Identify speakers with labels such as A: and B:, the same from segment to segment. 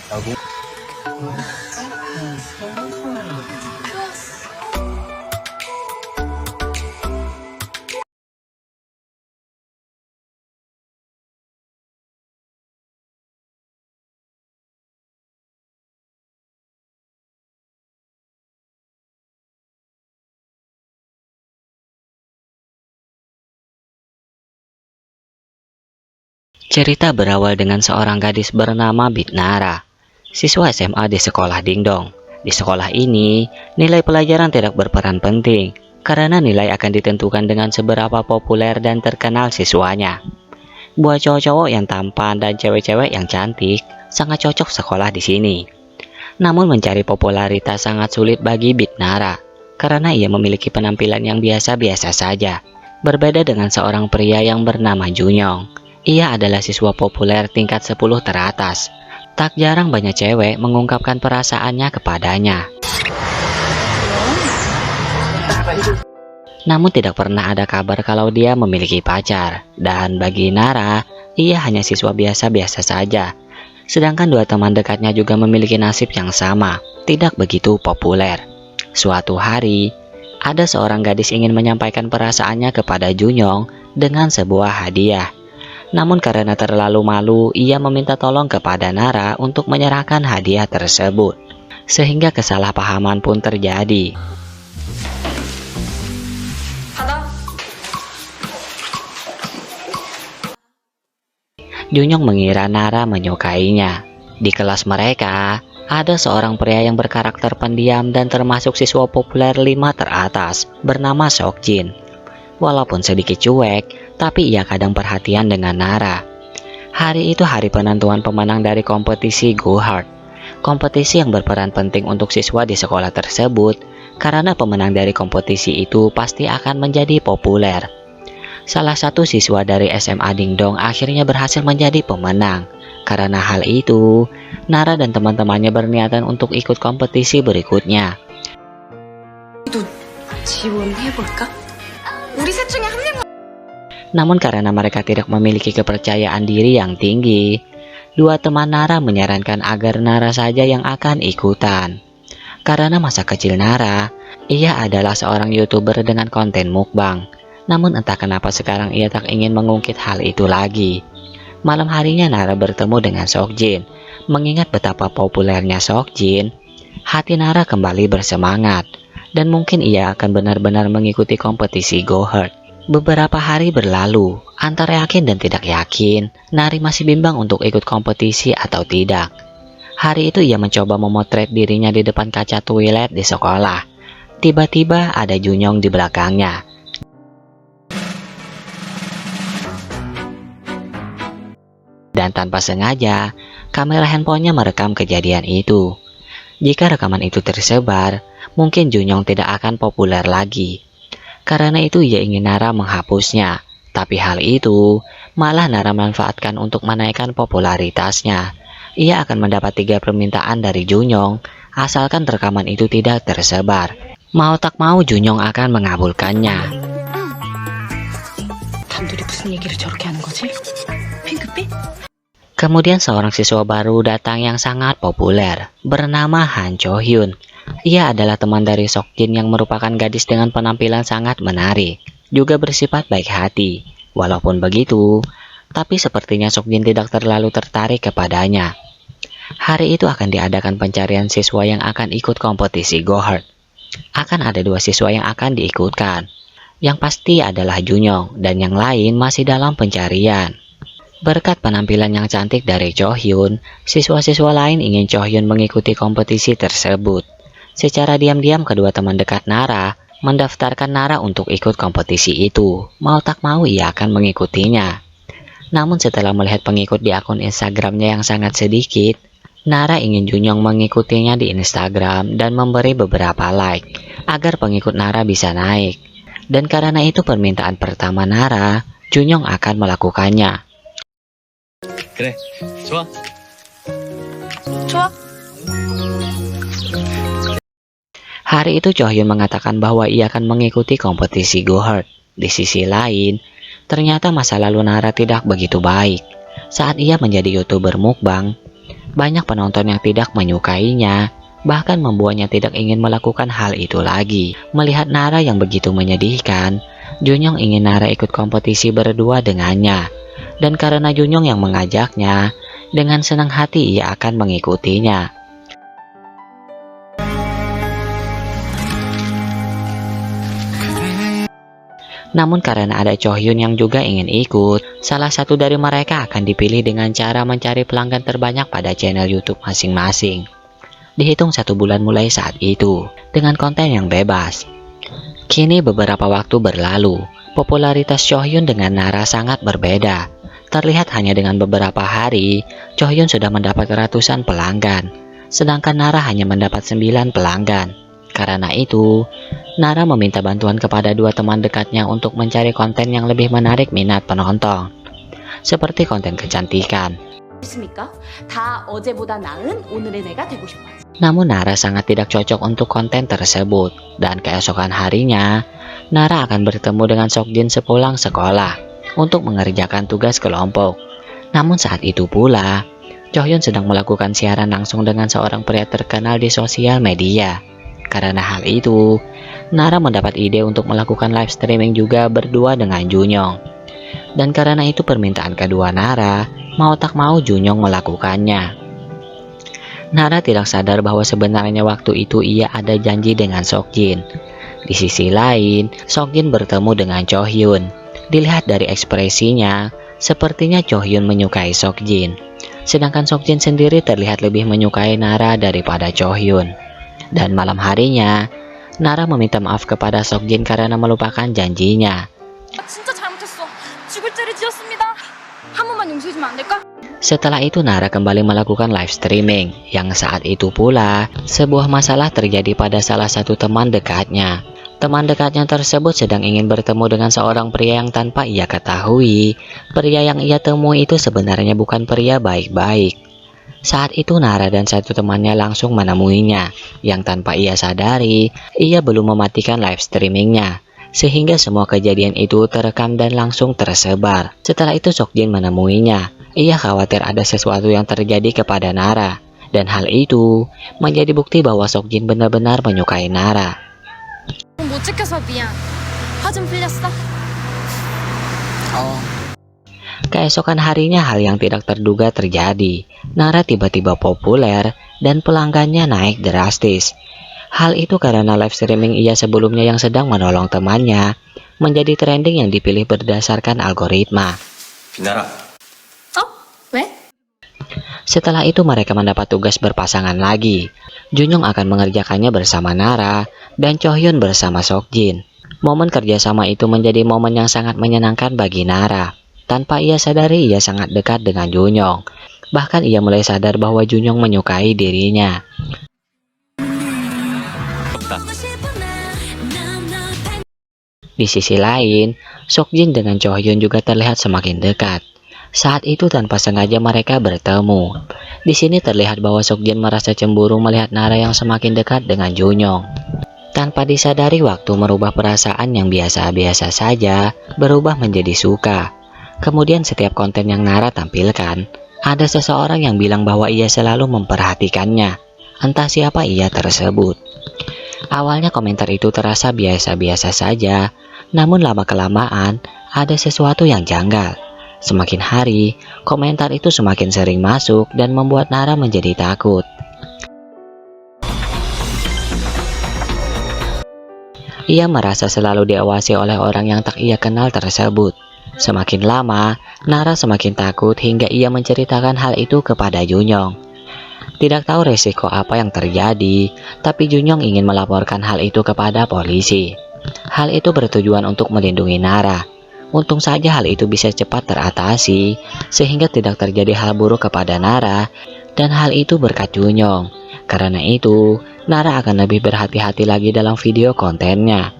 A: Aku
B: Cerita berawal dengan seorang gadis bernama Bitnara, siswa SMA di sekolah Dingdong. Di sekolah ini, nilai pelajaran tidak berperan penting, karena nilai akan ditentukan dengan seberapa populer dan terkenal siswanya. Buat cowok-cowok yang tampan dan cewek-cewek yang cantik, sangat cocok sekolah di sini. Namun mencari popularitas sangat sulit bagi Bitnara, karena ia memiliki penampilan yang biasa-biasa saja. Berbeda dengan seorang pria yang bernama Junyong, ia adalah siswa populer tingkat 10 teratas. Tak jarang banyak cewek mengungkapkan perasaannya kepadanya. Namun tidak pernah ada kabar kalau dia memiliki pacar. Dan bagi Nara, ia hanya siswa biasa-biasa saja. Sedangkan dua teman dekatnya juga memiliki nasib yang sama, tidak begitu populer. Suatu hari, ada seorang gadis ingin menyampaikan perasaannya kepada Junyong dengan sebuah hadiah. Namun karena terlalu malu, ia meminta tolong kepada Nara untuk menyerahkan hadiah tersebut. Sehingga kesalahpahaman pun terjadi. Junyong mengira Nara menyukainya. Di kelas mereka, ada seorang pria yang berkarakter pendiam dan termasuk siswa populer 5 teratas, bernama Sokjin. Walaupun sedikit cuek, tapi ia kadang perhatian dengan Nara. Hari itu hari penentuan pemenang dari kompetisi Go Hard. Kompetisi yang berperan penting untuk siswa di sekolah tersebut, karena pemenang dari kompetisi itu pasti akan menjadi populer. Salah satu siswa dari SMA Dingdong akhirnya berhasil menjadi pemenang. Karena hal itu, Nara dan teman-temannya berniatan untuk ikut kompetisi berikutnya. Namun karena mereka tidak memiliki kepercayaan diri yang tinggi, dua teman Nara menyarankan agar Nara saja yang akan ikutan. Karena masa kecil Nara, ia adalah seorang YouTuber dengan konten mukbang. Namun entah kenapa sekarang ia tak ingin mengungkit hal itu lagi. Malam harinya Nara bertemu dengan Sokjin. Mengingat betapa populernya Sokjin, hati Nara kembali bersemangat. Dan mungkin ia akan benar-benar mengikuti kompetisi Go Hard. Beberapa hari berlalu, antara yakin dan tidak yakin, Nari masih bimbang untuk ikut kompetisi atau tidak. Hari itu ia mencoba memotret dirinya di depan kaca toilet di sekolah. Tiba-tiba ada Junyong di belakangnya. Dan tanpa sengaja, kamera handphonenya merekam kejadian itu. Jika rekaman itu tersebar, mungkin Junyong tidak akan populer lagi. Karena itu ia ingin Nara menghapusnya. Tapi hal itu malah Nara manfaatkan untuk menaikkan popularitasnya. Ia akan mendapat 3 permintaan dari Junyong, asalkan rekaman itu tidak tersebar. Mau tak mau Junyong akan mengabulkannya. Kemudian seorang siswa baru datang yang sangat populer, bernama Han Cho Hyun. Ia adalah teman dari Sokjin yang merupakan gadis dengan penampilan sangat menarik, juga bersifat baik hati. Walaupun begitu, tapi sepertinya Sokjin tidak terlalu tertarik kepadanya. Hari itu akan diadakan pencarian siswa yang akan ikut kompetisi Go Hard. Akan ada 2 siswa yang akan diikutkan. Yang pasti adalah Junyong dan yang lain masih dalam pencarian. Berkat penampilan yang cantik dari Cho Hyun, siswa-siswa lain ingin Cho Hyun mengikuti kompetisi tersebut. Secara diam-diam kedua teman dekat Nara mendaftarkan Nara untuk ikut kompetisi itu. Mau tak mau ia akan mengikutinya. Namun setelah melihat pengikut di akun Instagramnya yang sangat sedikit, Nara ingin Junyong mengikutinya di Instagram dan memberi beberapa like agar pengikut Nara bisa naik. Dan karena itu permintaan pertama Nara, Junyong akan melakukannya.
A: 그래, 좋아.
B: Hari itu Cho Hyun mengatakan bahwa ia akan mengikuti kompetisi Go Hard. Di sisi lain, ternyata masa lalu Nara tidak begitu baik. Saat ia menjadi YouTuber mukbang, Banyak penonton yang tidak menyukainya, bahkan membuatnya tidak ingin melakukan hal itu lagi. Melihat Nara yang begitu menyedihkan, Junyoung ingin Nara ikut kompetisi berdua dengannya. Dan karena Junyoung yang mengajaknya, dengan senang hati ia akan mengikutinya. Namun karena ada Chohyun yang juga ingin ikut, salah satu dari mereka akan dipilih dengan cara mencari pelanggan terbanyak pada channel YouTube masing-masing. Dihitung 1 bulan mulai saat itu, dengan konten yang bebas. Kini beberapa waktu berlalu, popularitas Chohyun dengan Nara sangat berbeda. Terlihat hanya dengan beberapa hari, Chohyun sudah mendapat ratusan pelanggan, sedangkan Nara hanya mendapat 9 pelanggan. Karena itu, Nara meminta bantuan kepada 2 teman dekatnya untuk mencari konten yang lebih menarik minat penonton, seperti konten kecantikan. Namun Nara sangat tidak cocok untuk konten tersebut, dan keesokan harinya, Nara akan bertemu dengan Seokjin sepulang sekolah untuk mengerjakan tugas kelompok. Namun saat itu pula, Chohyun sedang melakukan siaran langsung dengan seorang pria terkenal di sosial media. Karena hal itu, Nara mendapat ide untuk melakukan live streaming juga berdua dengan Junyoung. Dan karena itu permintaan kedua Nara, mau tak mau Junyoung melakukannya. Nara tidak sadar bahwa sebenarnya waktu itu ia ada janji dengan Seokjin. Di sisi lain, Seokjin bertemu dengan Chohyun. Dilihat dari ekspresinya, sepertinya Chohyun menyukai Seokjin. Sedangkan Seokjin sendiri terlihat lebih menyukai Nara daripada Chohyun. Dan malam harinya, Nara meminta maaf kepada Seokjin karena melupakan janjinya. Setelah itu Nara kembali melakukan live streaming, yang saat itu pula sebuah masalah terjadi pada salah satu teman dekatnya. Teman dekatnya tersebut sedang ingin bertemu dengan seorang pria yang tanpa ia ketahui, pria yang ia temui itu sebenarnya bukan pria baik-baik. Saat itu Nara dan satu temannya langsung menemuinya, yang tanpa ia sadari, ia belum mematikan live streamingnya, sehingga semua kejadian itu terekam dan langsung tersebar. Setelah itu Seokjin menemuinya, ia khawatir ada sesuatu yang terjadi kepada Nara, dan hal itu menjadi bukti bahwa Seokjin benar-benar menyukai Nara. Keesokan harinya hal yang tidak terduga terjadi. Nara tiba-tiba populer dan pelanggannya naik drastis. Hal itu karena live streaming ia sebelumnya yang sedang menolong temannya menjadi trending yang dipilih berdasarkan algoritma.
A: Nara.
B: Setelah itu mereka mendapat tugas berpasangan lagi. Junyoung akan mengerjakannya bersama Nara dan Chohyun bersama Seokjin. Momen kerjasama itu menjadi momen yang sangat menyenangkan bagi Nara. Tanpa ia sadari ia sangat dekat dengan Junyoung. Bahkan ia mulai sadar bahwa Junyoung menyukai dirinya. Di sisi lain, Seokjin dengan Chohyun juga terlihat semakin dekat. Saat itu tanpa sengaja mereka bertemu. Di sini terlihat bahwa Seokjin merasa cemburu melihat Nara yang semakin dekat dengan Junyoung. Tanpa disadari waktu merubah perasaan yang biasa-biasa saja berubah menjadi suka. Kemudian setiap konten yang Nara tampilkan, ada seseorang yang bilang bahwa ia selalu memperhatikannya. Entah siapa ia tersebut. Awalnya komentar itu terasa biasa-biasa saja, namun lama-kelamaan ada sesuatu yang janggal. Semakin hari, komentar itu semakin sering masuk dan membuat Nara menjadi takut. Ia merasa selalu diawasi oleh orang yang tak ia kenal tersebut. Semakin lama, Nara semakin takut hingga ia menceritakan hal itu kepada Junyoung. Tidak tahu resiko apa yang terjadi, tapi Junyoung ingin melaporkan hal itu kepada polisi. Hal itu bertujuan untuk melindungi Nara. Untung saja hal itu bisa cepat teratasi, sehingga tidak terjadi hal buruk kepada Nara, dan hal itu berkat Junyoung. Karena itu, Nara akan lebih berhati-hati lagi dalam video kontennya.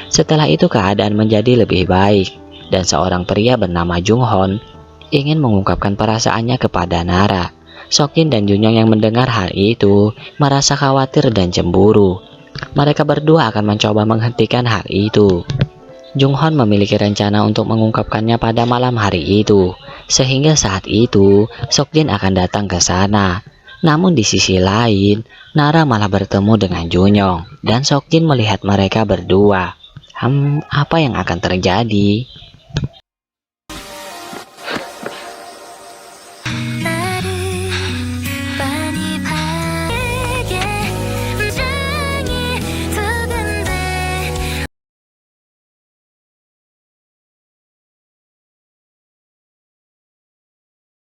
B: Setelah itu keadaan menjadi lebih baik, dan seorang pria bernama Junghon ingin mengungkapkan perasaannya kepada Nara. Seokjin dan Junyoung yang mendengar hal itu merasa khawatir dan cemburu. Mereka berdua akan mencoba menghentikan hal itu. Junghon memiliki rencana untuk mengungkapkannya pada malam hari itu, sehingga saat itu Seokjin akan datang ke sana. Namun di sisi lain, Nara malah bertemu dengan Junyong dan Seokjin melihat mereka berdua. Apa yang akan terjadi?